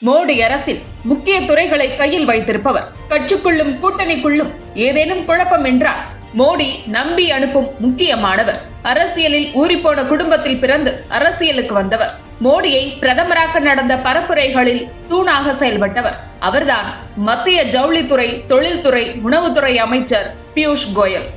மோடி அரசில் முக்கிய துறைகளை கையில் வைத்திருப்பவர். கட்சிக்குள்ளும் கூட்டணிக்குள்ளும் ஏதேனும் குழப்பம் என்றால் மோடி நம்பி அனுப்பும் முக்கியமானவர். அரசியலில் ஊறிப்போன குடும்பத்தில் பிறந்து அரசியலுக்கு வந்தவர். மோடியை பிரதமராக்க நடந்த பரப்புரைகளில் தூணாக செயல்பட்டவர். அவர்தான் மத்திய ஜவுளித்துறை, தொழில்துறை, உணவுத்துறை அமைச்சர் பியூஷ் கோயல்.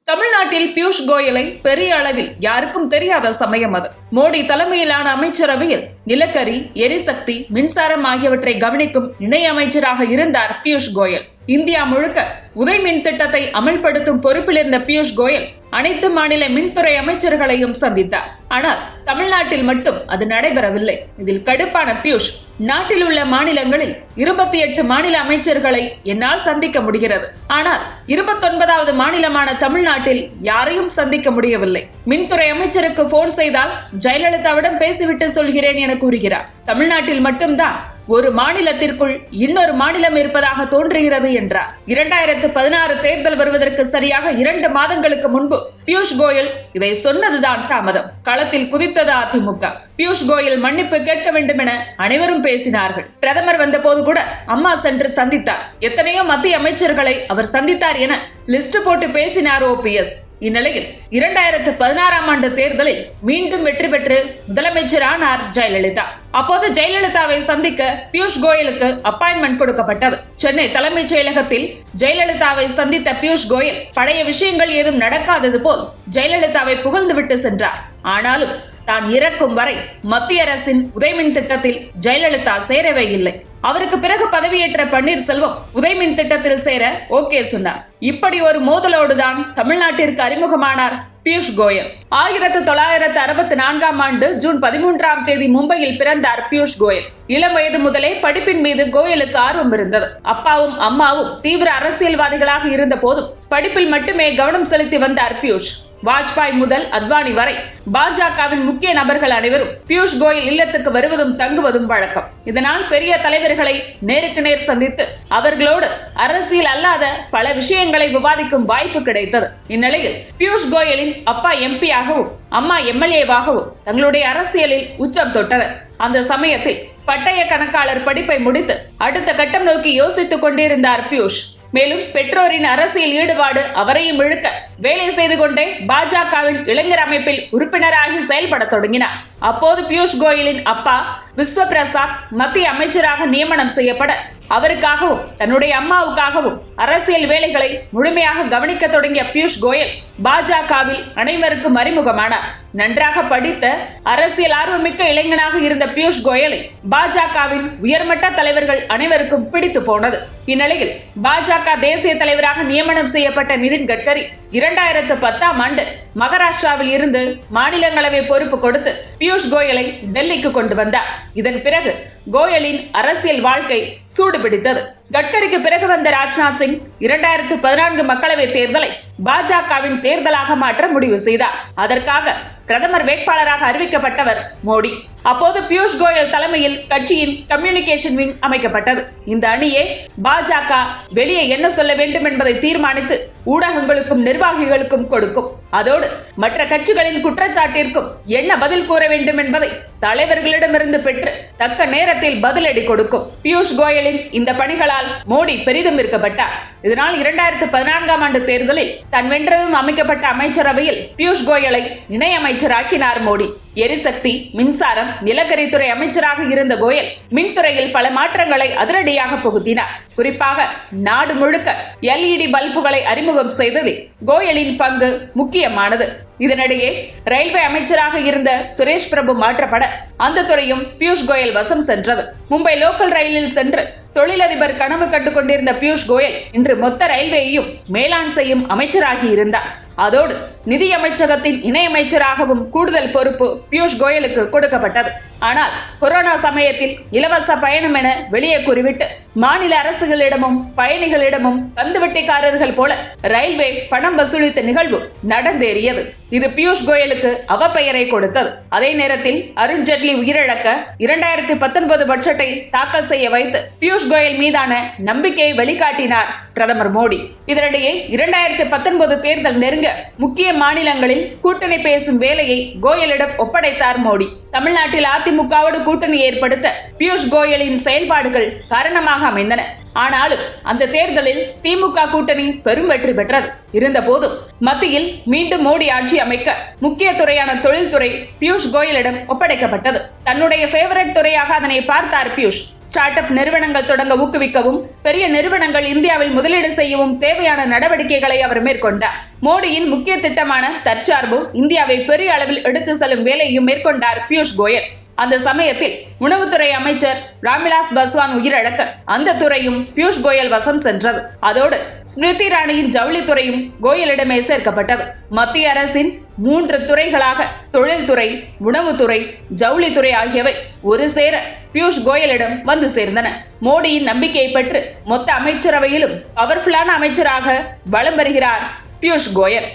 தமிழ்நாட்டில் பியூஷ் கோயலை பெரிய அளவில் யாருக்கும் தெரியாத சமயம் அது. மோடி தலைமையிலான அமைச்சரவையில் நிலக்கரி, எரிசக்தி, மின்சாரம் ஆகியவற்றை கவனிக்கும் இணை அமைச்சராக இருந்தார் பியூஷ் கோயல். இந்தியா முழுக்க உதய் மின் திட்டத்தை அமல்படுத்தும் பொறுப்பில் இருந்த பியூஷ் கோயல் அனைத்து மாநில மின்துறை அமைச்சர்களையும் சந்தித்தார். ஆனால் தமிழ்நாட்டில் மட்டும் அது நடைபெறவில்லை. இதில் கடுப்பான பியூஷ், நாட்டில் உள்ள மாநிலங்களில் 28 மாநில அமைச்சர்களை என்னால் சந்திக்க முடிகிறது, ஆனால் 29வது மாநிலமான தமிழ்நாட்டில் யாரையும் சந்திக்க முடியவில்லை. மின்துறை அமைச்சருக்கு போன் செய்தால் ஜெயலலிதாவிடம் பேசிவிட்டு சொல்கிறேன் என கூறுகிறார். தமிழ்நாட்டில் மட்டும்தான் ஒரு மாநிலத்திற்குள் இன்னொரு மாநிலம் இருப்பதாக தோன்றுகிறது என்றார். 2016 தேர்தல் வருவதற்கு சரியாக 2 மாதங்களுக்கு முன்பு பியூஷ் கோயல் இதை சொன்னதுதான் தாமதம். களத்தில் குதித்தது அதிமுக. பியூஷ் கோயல் மன்னிப்பு கேட்க வேண்டும் என அனைவரும் பேசினார்கள். பிரதமர் வந்த போது கூட அம்மா சென்று சந்தித்தார். எத்தனையோ மத்திய அமைச்சர்களை அவர் சந்தித்தார் என லிஸ்ட் போட்டு பேசினார் OPS. இந்நிலையில் 2016ஆம் ஆண்டு தேர்தலில் மீண்டும் வெற்றி பெற்று முதலமைச்சரானார் ஜெயலலிதா. அப்போது ஜெயலலிதாவை சந்திக்க பியூஷ் கோயலுக்கு அப்பாயின்மெண்ட் கொடுக்கப்பட்டது. சென்னை தலைமைச் செயலகத்தில் ஜெயலலிதாவை சந்தித்த பியூஷ் கோயல் பழைய விஷயங்கள் ஏதும் நடக்காதது போல் ஜெயலலிதாவை புகழ்ந்துவிட்டு சென்றார். ஆனாலும் தான் இறக்கும் வரை மத்திய அரசின் உதய்மின் திட்டத்தில் ஜெயலலிதா சேரவே இல்லை. அவருக்கு பிறகு பதவியேற்ற பன்னீர்செல்வம் உதய்மின் திட்டத்தில் சேர ஓகே சொன்னார். இப்படி ஒரு மோதலோடுதான் தமிழ்நாட்டிற்கு அறிமுகமானார் பியூஷ் கோயல். 1964ஆம் ஆண்டு ஜூன் 13ஆம் தேதி மும்பையில் பிறந்தார் பியூஷ் கோயல். இளம் வயது முதலே படிப்பின் மீது கோயலுக்கு ஆர்வம் இருந்தது. அப்பாவும் அம்மாவும் தீவிர அரசியல்வாதிகளாக இருந்த போதும் படிப்பில் மட்டுமே கவனம் செலுத்தி வந்தார் பியூஷ். வாஜ்பாய் முதல் அத்வானி வரை பாஜகவின் முக்கிய நபர்கள் அனைவரும் பியூஷ் கோயல் இல்லத்துக்கு வருவதும் தங்குவதும் வழக்கம். இதனால் பெரிய தலைவர்களை நேருக்கு நேர் சந்தித்து அவர்களோடு அரசியல் அல்லாத பல விஷயங்களை விவாதிக்கும் வாய்ப்பு கிடைத்தது. இந்நிலையில் பியூஷ் கோயலின் அப்பா MP-ஆகவும் அம்மா MLA-வாகவும் தங்களுடைய அரசியலில் உச்சம் தொட்டனர். அந்த சமயத்தில் பட்டய கணக்காளர் படிப்பை முடித்து அடுத்த கட்டம் நோக்கி யோசித்துக் கொண்டிருந்தார் பியூஷ். மேலும் பெற்றோரின் அரசியல் ஈடுபாடு அவரையும் இழுக்க வேலை செய்து கொண்டே பாஜகவின் இளைஞர் அமைப்பில் உறுப்பினராகி செயல்பட தொடங்கினார். அப்போது பியூஷ் கோயலின் அப்பா விஸ்வபிரசாத் மத்திய அமைச்சராக நியமனம் செய்யப்பட அவருக்காகவும் தன்னுடைய அம்மாவுக்காகவும் அரசியல் வேலைகளை முழுமையாக கவனிக்க தொடங்கிய பியூஷ் கோயல் பாஜகவில் அனைவருக்கும் அறிமுகமானார். நன்றாக படித்த அரசியல் ஆர்வமிக்க இளைஞனாக இருந்த பியூஷ் கோயலை பாஜகவின் உயர்மட்ட தலைவர்கள் அனைவருக்கும் பிடித்து போனது. இந்நிலையில் பாஜக தேசிய தலைவராக நியமனம் செய்யப்பட்ட நிதின் கட்கரி 2010ஆம் ஆண்டு மகாராஷ்டிராவில் இருந்து மாநிலங்களவை பொறுப்பு கொடுத்து பியூஷ் கோயலை டெல்லிக்கு கொண்டு வந்தார். இதன் பிறகு கோயலின் அரசியல் வாழ்க்கை சூடு பிடித்தது. கட்கரிக்கு பிறகு வந்த ராஜ்நாத் சிங் 2014 மக்களவை தேர்தலை பாஜகவின் தேர்தலாக மாற்ற முடிவு செய்தார். அதற்காக பிரதமர் வேட்பாளராக அறிவிக்கப்பட்டவர் மோடி. அப்போது பியூஷ் கோயல் தலைமையில் கட்சியின் கம்யூனிகேஷன் விங் அமைக்கப்பட்டது. இந்த அணியே பாஜக வெளியே என்ன சொல்ல வேண்டும் என்பதை தீர்மானித்து ஊடகங்களுக்கும் நிர்வாகிகளுக்கும் கொடுக்கும். அதோடு மற்ற கட்சிகளின் குற்றச்சாட்டிற்கும் என்ன பதில் கூற வேண்டும் என்பதை தலைவர்களிடமிருந்து பெற்று தக்க நேரத்தில் பதிலடி கொடுக்கும். பியூஷ் கோயலின் இந்த பணிகளால் மோடி பெரிதும் ஈர்க்கப்பட்டார். இதனால் 2014ஆம் ஆண்டு தேர்தலில் தான் வென்றதும் அமைக்கப்பட்ட அமைச்சரவையில் பியூஷ் கோயலை இணை அமைச்சராக்கினார் மோடி. எரிசக்தி, மின்சாரம், நிலக்கரித்துறை அமைச்சராக இருந்த கோயல் மின்துறையில் பல மாற்றங்களை அதிரடியாக புகுத்தினார். குறிப்பாக நாடு முழுக்க LED பல்புகளை அறிமுகம் செய்ததில் கோயலின் பங்கு முக்கியமானது. இதனிடையே ரயில்வே அமைச்சராக இருந்த சுரேஷ் பிரபு மாற்றப்பட அந்த துறையும் பியூஷ் கோயல் வசம் சென்றது. மும்பை லோக்கல் ரயிலில் சென்று தொழிலதிபர் கனவு கட்டுக் கொண்டிருந்த பியூஷ் கோயல் இன்று மொத்த ரயில்வேயையும் மேலாண் செய்யும் அமைச்சராகி இருந்தார். அதோடு நிதி அமைச்சகத்தின் இணை அமைச்சராகவும் கூடுதல் பொறுப்பு பியூஷ் கோயலுக்கு கொடுக்கப்பட்டது. ஆனால் கொரோனா சமயத்தில் இலவச பயணம் என வெளியே கூறிவிட்டு மாநில அரசுகளிடமும் பயணிகளிடமும் கந்துவட்டிக்காரர்கள் போல ரயில்வே பணம் வசூலித்த நிகழ்வு நடந்தேறியது. இது பியூஷ் கோயலுக்கு அவப்பெயரை கொடுத்தது. அதே நேரத்தில் அருண் ஜேட்லி ஜேட்லி உயிரிழக்க 2019 பட்ஜெட்டை தாக்கல் செய்ய வைத்து பியூஷ் கோயல் மீதான நம்பிக்கையை வெளிக்காட்டினார் பிரதமர் மோடி. இதனிடையே 2019 தேர்தல் நெருங்க முக்கிய மாநிலங்களில் கூட்டணி பேசும் வேலையை கோயலிடம் ஒப்படைத்தார் மோடி. தமிழ்நாட்டில் அதிமுகவோடு கூட்டணி ஏற்படுத்த பியூஷ் கோயலின் செயல்பாடுகள் காரணமாக அமைந்தன. ஆனாலும் அந்த தேர்தலில் திமுக கூட்டணி பெரும் வெற்றி பெற்றது. இருந்த போதும் மத்தியில் மீண்டும் மோடி ஆட்சி அமைக்க முக்கிய துறையான தொழில்துறை பியூஷ் கோயலிடம் ஒப்படைக்கப்பட்டது. தன்னுடைய ஃபேவரட் துறையாக அதனை பார்த்தார் பியூஷ். ஸ்டார்ட் அப் நிறுவனங்கள் தொடங்க ஊக்குவிக்கவும் பெரிய நிறுவனங்கள் இந்தியாவில் முதலீடு செய்யவும் தேவையான நடவடிக்கைகளை அவர் மேற்கொண்டார். மோடியின் முக்கிய திட்டமான தற்சார்பு இந்தியாவை பெரிய அளவில் எடுத்து செல்லும் வேலையும் மேற்கொண்டார் பியூஷ் கோயல். அந்த சமயத்தில் உணவுத்துறை அமைச்சர் ராம்விலாஸ் பாஸ்வான் உயிரிழக்க அந்த துறையும் பியூஷ் கோயல் வசம் சென்றது. அதோடு ஸ்மிருதி இரானியின் ஜவுளித்துறையும் கோயலிடமே சேர்க்கப்பட்டது. மத்திய அரசின் 3 துறைகளாக தொழில்துறை, உணவுத்துறை, ஜவுளித்துறை ஆகியவை ஒரு சேர பியூஷ் கோயலிடம் வந்து சேர்ந்தன. மோடியின் நம்பிக்கையை பெற்று மொத்த அமைச்சரவையிலும் பவர்ஃபுல்லான அமைச்சராக வலம் வருகிறார் பியூஷ் கோயல்.